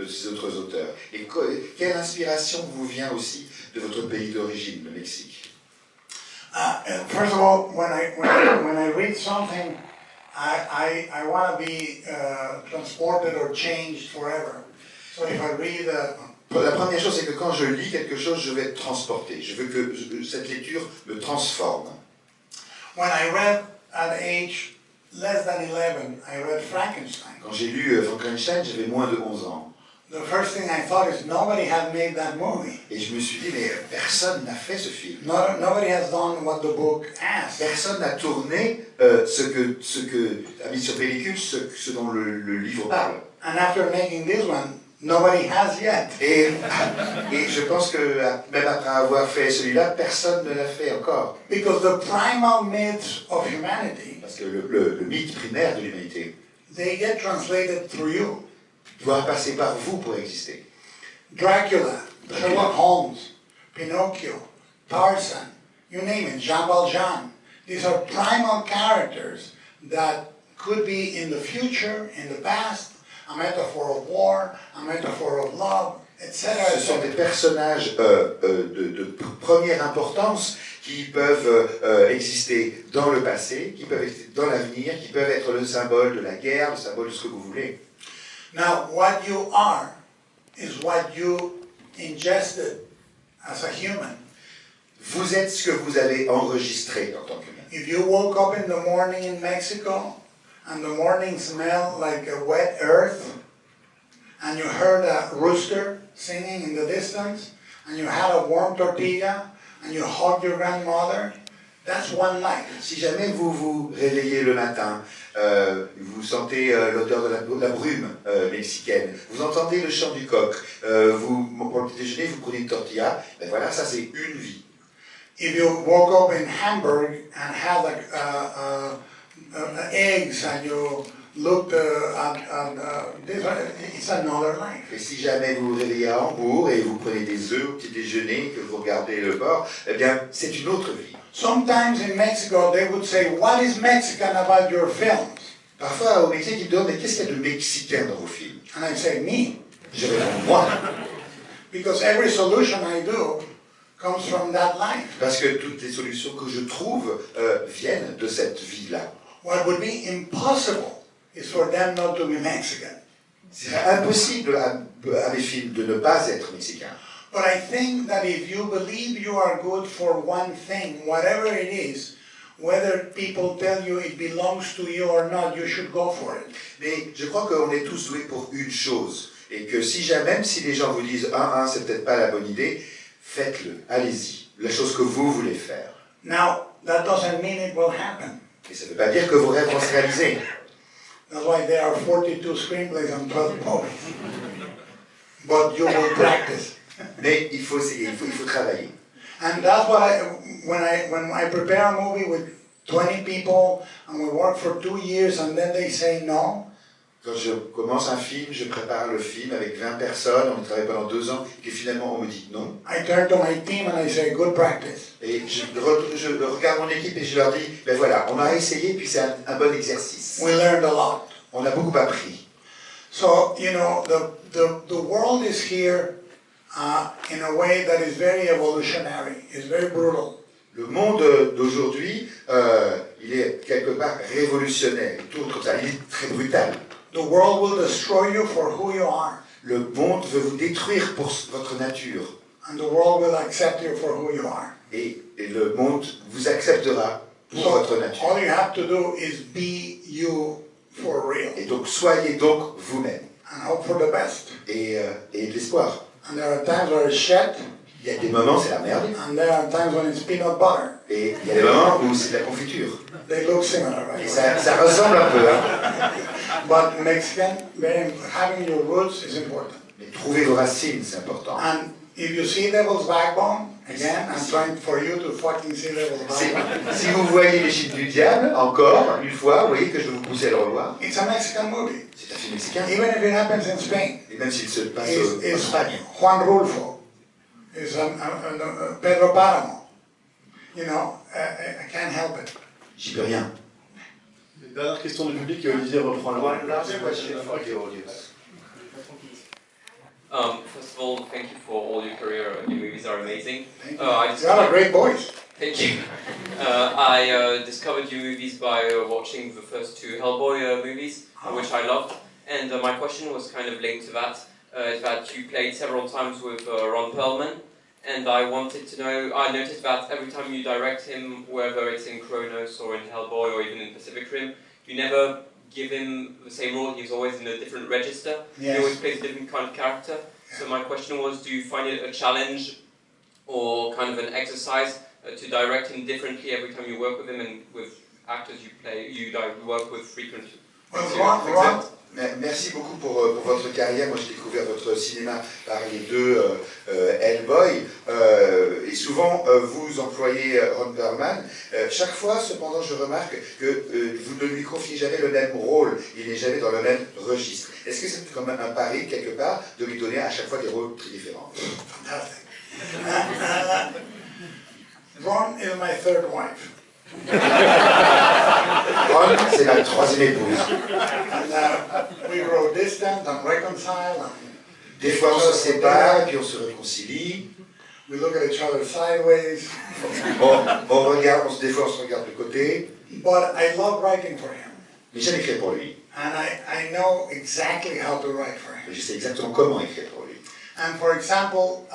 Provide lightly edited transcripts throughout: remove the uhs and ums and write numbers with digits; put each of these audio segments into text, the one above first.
de ces autres auteurs. Et quelle inspiration vous vient aussi de votre pays d'origine, le Mexique? First of all, when I read something, I want to be transported or changed forever. So if I read La première chose, c'est que quand je lis quelque chose, je vais être transporté. Je veux que cette lecture me transforme. When I read at age less than 11, I read Frankenstein. Quand j'ai lu Frankenstein, j'avais moins de 11 ans. The first thing I thought is nobody had made that movie. Et je me suis dit, mais personne n'a fait ce film. Nobody has done what the book asked. Personne n'a tourné a mis sur pellicule ce dont le livre parle. And after making this one, nobody has yet. Et je pense que même après avoir fait celui-là, personne ne l'a fait encore. Because the primal myths of humanity, Parce que le mythe primaire de l'humanité they get translated through you. doit passer par vous pour exister. Dracula, Sherlock Holmes, Pinocchio, Tarzan, you name it, Jean Valjean. These are primal characters that could be in the future, in the past, a metaphor of war, a metaphor of love, etc. Ce sont des personnages de première importance qui peuvent exister dans le passé, qui peuvent exister dans l'avenir, qui peuvent être le symbole de la guerre, le symbole de ce que vous voulez. Now, what you are is what you ingested as a human. Vous êtes ce que vous avez enregistré en tant qu'humain. If you woke up in the morning in Mexico and the morning smelled like a wet earth, and you heard a rooster singing in the distance, and you had a warm tortilla, and you hugged your grandmother, that's one life. Si jamais vous vous réveillez le matin, vous sentez l'odeur de la brume mexicaine, vous entendez le chant du coq, pour le petit déjeuner, vous prenez une tortilla, ben voilà, ça c'est une vie. If you woke up in Hamburg and had eggs and you looked this, it's another life. Et si jamais vous vous réveillez à Hambourg et vous prenez des œufs au petit déjeuner, que vous regardez le bord, eh bien c'est une autre vie. Sometimes in Mexico they would say, what is Mexican about your films? Parfois au Mexique ils me demandent, mais qu'est-ce qu'il y a de mexicain dans vos films? And I say, me. Je réponds, moi. Because every solution I do comes from that life. Parce que toutes les solutions que je trouve viennent de cette vie-là. What would be impossible is for them not to be Mexican. C'est impossible à mes films de ne pas être mexicain. But I think that if you believe you are good for one thing, whatever it is, whether people tell you it belongs to you or not, you should go for it. Mais je crois qu'on est tous doués pour une chose. Et que même si les gens vous disent c'est peut-être pas la bonne idée, faites-le, allez-y, la chose que vous voulez faire. Now, that doesn't mean it will happen. Et ça ne veut pas dire que vos rêves vont se réaliser. That's why there are 42 screenplays and 12 movies. But you will practice. Mais il faut essayer, il faut travailler. And that's what when I prepare a movie with 20 people and we work for 2 years and then they say no. Quand je commence un film, je prépare le film avec 20 personnes, on y travaille pendant 2 ans, et finalement on me dit non. I turn to my team and I say, good practice. Et je regarde mon équipe et je leur dis, ben voilà, on a essayé, puis c'est un bon exercice. We learned a lot. On a beaucoup appris. So, you know, the world is here in a way that is very evolutionary, it's very brutal. Le monde d'aujourd'hui, il est quelque part révolutionnaire, il tourne comme ça, il est très brutal. The world will destroy you for who you are. Le monde veut vous détruire pour votre nature. And the world will accept you for who you are. Et le monde vous acceptera pour votre nature. All you have to do is be you for real. Et donc, soyez donc vous-même. And hope for the best. Et de l'espoir. And there are times where it's shit. Il y a des moments, c'est la merde. And there are times when it's peanut butter. Et il y a des moments où c'est de la confiture. They look similar, right? Et ça ressemble un peu. Hein. But Mexican, having your roots is important. Mais trouver vos racines, c'est important. And if you see Devil's Backbone, again, I'm trying for you to fucking see Devil's Backbone. Si vous voyez Les Chines du Diable, encore une fois, vous voyez que je vais vous pousser à le revoir. It's a Mexican movie. C'est un film mexicain. Even if it happens in Spain. Et même s'il se passe en It's Espagne. Juan Rulfo. It's Pedro Páramo. You know, I can't help it. J'y peux rien. Dernière question du public et Olivier reprend la parole. One last question for the audience. First of all, thank you for all your career. Your movies are amazing. Thank you. You have a great voice. Thank you. I discovered your movies by watching the first two Hellboy movies, which I loved. And my question was kind of linked to that, is that you played several times with Ron Perlman. And I wanted to know, I noticed that every time you direct him, whether it's in Kronos or in Hellboy or even in Pacific Rim, you never give him the same role. He's always in a different register. Yes. He always plays a different kind of character. So my question was, do you find it a challenge or kind of an exercise to direct him differently every time you work with him and with actors you work with frequently? Well, Merci beaucoup pour votre carrière. Moi, j'ai découvert votre cinéma par les deux Hellboy. Et souvent, vous employez Ron Perlman. Chaque fois, cependant, je remarque que vous ne lui confiez jamais le même rôle. Il n'est jamais dans le même registre. Est-ce que c'est comme un pari, quelque part, de lui donner à chaque fois des rôles très différents? Ron is my third wife. Ron, c'est ma troisième épouse. And we grow distant and reconcile. And des fois, on se sépare, puis on se réconcilie. We look at each other sideways. Des fois, on se regarde de côté. But I love writing for him. Mais j'aime écrire pour lui. And I know exactly how to write for him. Je sais exactement comment écrire pour lui. And for example,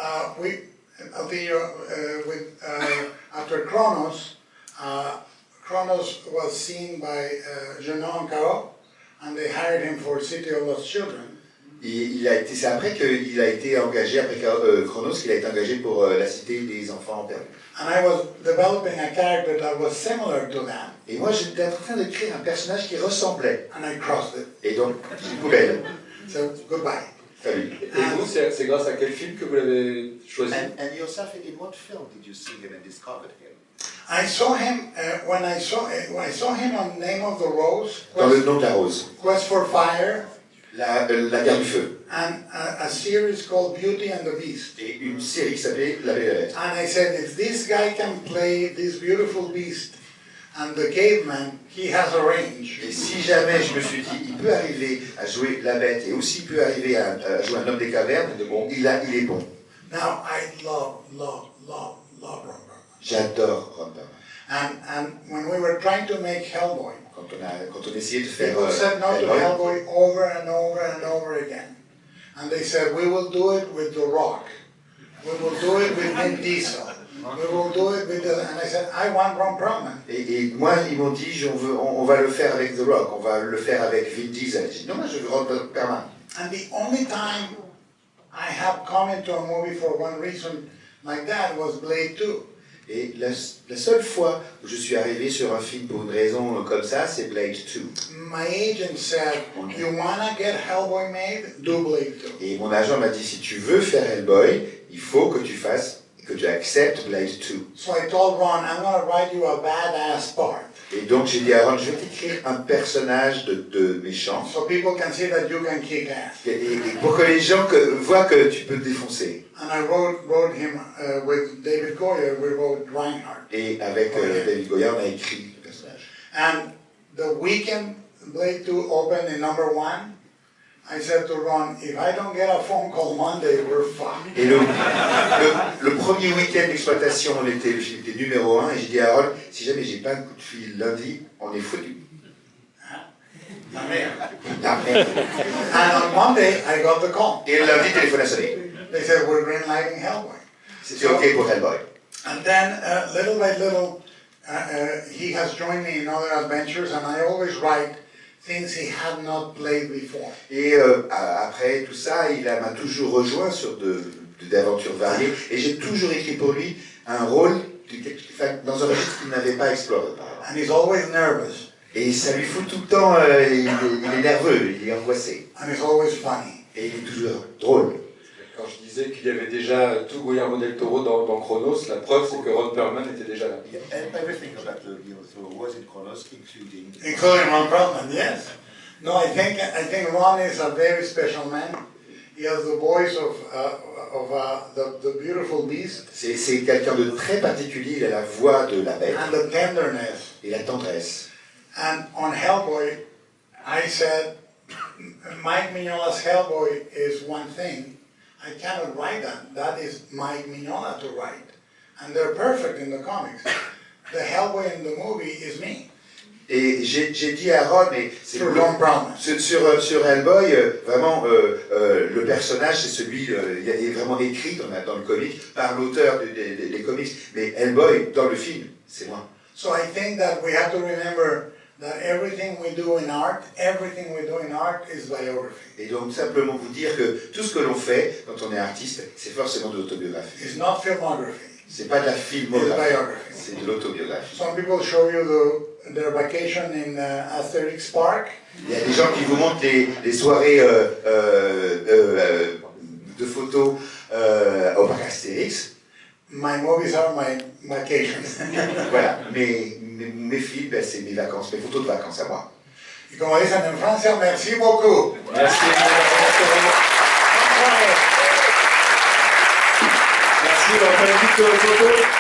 after Kronos, Kronos was seen by Jeannot Caro, and they hired him for City of Lost Children. C'est après qu'il a été engagé, après Kronos, qu'il a été engagé pour la Cité des Enfants Perdus. And I was developing a character that was similar to that. Et moi, j'étais en train de créer un personnage qui ressemblait. And I crossed it. Et donc, une poubelle. So, goodbye. Salut. Et vous, c'est grâce à quel film que vous l'avez choisi? And yourself, in what film did you see him and discovered him? I saw him when I saw him on Name of the Rose. Dans Le Nom de la Rose. Quest for Fire. La Guerre du Feu. And a series called Beauty and the Beast. Et une série qui s'appelait La Belle et la Bête. And I said, if this guy can play this beautiful beast and the caveman, he has a range. Et si jamais je me suis dit, il peut arriver à jouer la bête et aussi il peut arriver à jouer un homme des cavernes, il est bon. Now I love Ron Perlman. J'adore Ron Perlman. And when we were trying to make Hellboy, quand on essayait de faire people said no to Hellboy over and over and over again. And they said, we will do it with The Rock. We will do it with Vin Diesel. We will do it with and I said, I want Ron Perlman. Et moi, ils m'ont dit, on va le faire avec The Rock, on va le faire avec Vin Diesel. J'ai dit, non, moi, je veux Ron Perlman. And the only time I have come into a movie for one reason like that was Blade 2. Et la seule fois où je suis arrivé sur un film pour une raison comme ça, c'est Blade 2. My agent said, you wanna get Hellboy made? Do Blade 2. Et mon agent m'a dit, si tu veux faire Hellboy, il faut que tu acceptes Blade 2. So I told Ron, I'm gonna write you a badass part. Et donc j'ai dit à Ron, je vais t'écrire un personnage de méchant. So people can see that you can kick ass. Et pour que les gens voient que tu peux te défoncer. And I wrote him with David Goyer, we wrote Reinhardt. Et avec David Goyer, on a écrit le personnage. And the weekend Blade 2 opened in #1, I said to Ron, if I don't get a phone call Monday, we're fucked. Et le premier week-end d'exploitation, le film était numéro 1, et j'ai dit à Ron, si jamais j'ai pas un coup de fil lundi, on est foutu. La merde. And on Monday, I got the call. Et le lundi, téléphone a sonné. They said, we're greenlighting Hellboy. C'était OK pour Hellboy. And then, little by little, he has joined me in other adventures, and I always write things he had not played before. Et après tout ça, il m'a toujours rejoint sur d'aventures variées, et j'ai toujours écrit pour lui un rôle dans un registre qu'il n'avait pas exploré auparavant. And he's always nervous. Et ça lui fout tout le temps, il est nerveux, il est angoissé. And he's always funny. Et il est toujours drôle. Quand je disais qu'il y avait déjà tout Guillermo del Toro dans Kronos, la preuve c'est que Ron Perlman était déjà là. And everything about the was in Kronos, including Ron Perlman, yes. No, I think Ron is a very special man. He has the voice of the beautiful beast. C'est quelqu'un de très particulier, il a la voix de la bête. And the tenderness. Et la tendresse. And on Hellboy, I said, Mike Mignola's Hellboy is one thing, I cannot write that. That is Mike Mignola to write. And they're perfect in the comics. The Hellboy in the movie is me. Et j'ai dit à Ron, mais c'est sur Hellboy, vraiment, le personnage, c'est celui, il est vraiment écrit dans le comic par l'auteur des comics, mais Hellboy, dans le film, c'est moi. So I think that we have to remember that everything we do in art is biography. Et donc simplement vous dire que tout ce que l'on fait quand on est artiste, c'est forcément de l'autobiographie. It's not filmography. C'est pas de la filmographie, biography. c'est de l'autobiographie. Some people show you their vacation in Asterix Park. Il y a des gens qui vous montrent les soirées de photos au parc Astérix. My movies are my vacations. Voilà, mes films, ben, c'est mes vacances, mes photos de vacances à moi. Y como dicen en Francia, merci beaucoup. Merci. Merci, on va faire une petite photo.